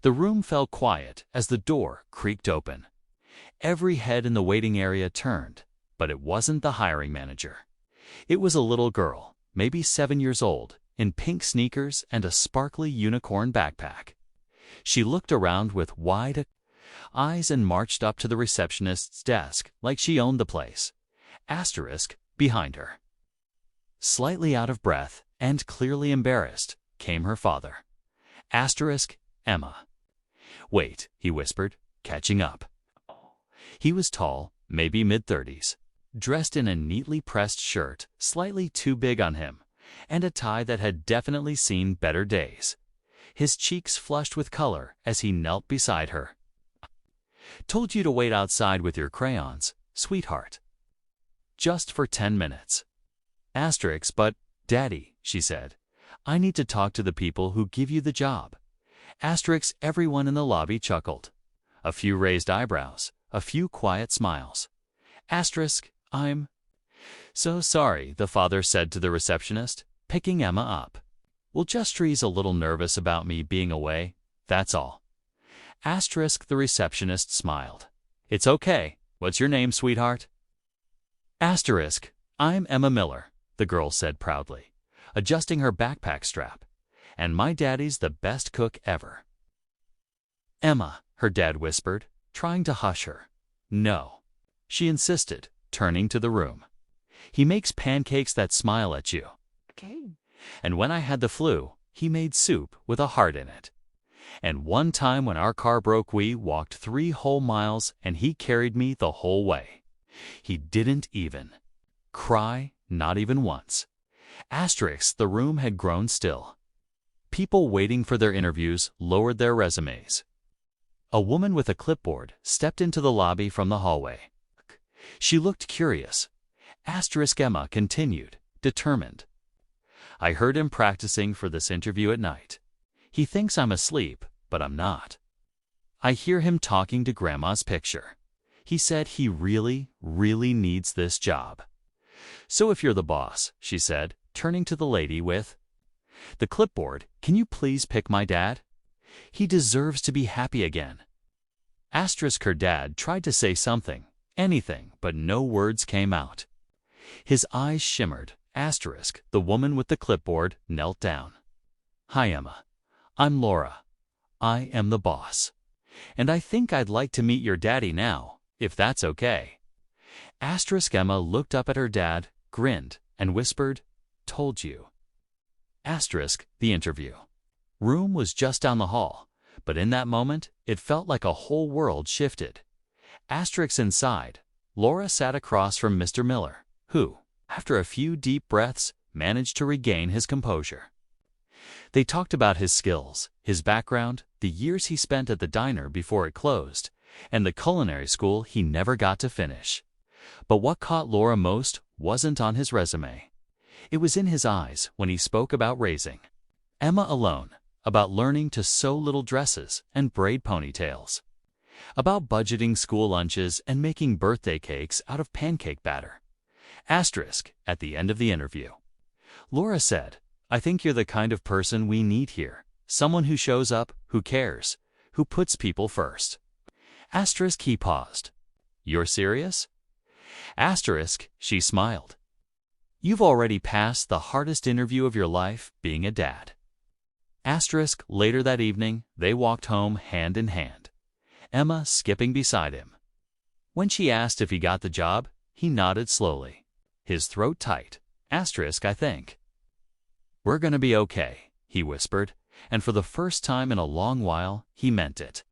The room fell quiet as the door creaked open. Every head in the waiting area turned, but it wasn't the hiring manager. It was a little girl, maybe 7 years old, in pink sneakers and a sparkly unicorn backpack. She looked around with wide eyes and marched up to the receptionist's desk like she owned the place. Asterisk behind her. Slightly out of breath and clearly embarrassed came her father. Asterisk Emma. "Wait," he whispered, catching up. He was tall, maybe mid-30s, dressed in a neatly pressed shirt, slightly too big on him, and a tie that had definitely seen better days. His cheeks flushed with color as he knelt beside her. "Told you to wait outside with your crayons, sweetheart. Just for 10 minutes. Asterisk, but, Daddy," she said, "I need to talk to the people who give you the job." Asterisk, everyone in the lobby chuckled. A few raised eyebrows, a few quiet smiles. Asterisk, "I'm so sorry," the father said to the receptionist, picking Emma up. "Well, Justrie's a little nervous about me being away, that's all." Asterisk, the receptionist smiled. "It's okay. What's your name, sweetheart?" Asterisk, "I'm Emma Miller," the girl said proudly, adjusting her backpack strap. "And my daddy's the best cook ever." "Emma," her dad whispered, trying to hush her. "No," she insisted, turning to the room. "He makes pancakes that smile at you. Okay. And when I had the flu, he made soup with a heart in it. And one time when our car broke, we walked 3 whole miles and he carried me the whole way. He didn't even cry, not even once." Asterisk, the room had grown still. People waiting for their interviews lowered their resumes. A woman with a clipboard stepped into the lobby from the hallway. She looked curious. Asterisk, Emma continued, determined. "I heard him practicing for this interview at night. He thinks I'm asleep, but I'm not. I hear him talking to Grandma's picture. He said he really, really needs this job. So if you're the boss," she said, turning to the lady with the clipboard, "can you please pick my dad? He deserves to be happy again." Asterisk, her dad tried to say something, anything, but no words came out. His eyes shimmered. Asterisk, the woman with the clipboard, knelt down. "Hi, Emma. I'm Laura. I am the boss. And I think I'd like to meet your daddy now, if that's okay." Asterisk, Emma looked up at her dad, grinned, and whispered, "Told you." Asterisk, the interview room was just down the hall, but in that moment, it felt like a whole world shifted. Asterisk, inside, Laura sat across from Mr. Miller, who, after a few deep breaths, managed to regain his composure. They talked about his skills, his background, the years he spent at the diner before it closed, and the culinary school he never got to finish. But what caught Laura most wasn't on his resume. It was in his eyes when he spoke about raising Emma alone, about learning to sew little dresses and braid ponytails, about budgeting school lunches and making birthday cakes out of pancake batter. Asterisk, at the end of the interview, Laura said, "I think you're the kind of person we need here, someone who shows up, who cares, who puts people first." Asterisk, he paused. "You're serious?" Asterisk, she smiled. "You've already passed the hardest interview of your life, being a dad." Asterisk, later that evening, they walked home hand in hand, Emma skipping beside him. When she asked if he got the job, he nodded slowly, his throat tight. Asterisk, I think we're gonna be okay, he whispered, and for the first time in a long while, he meant it.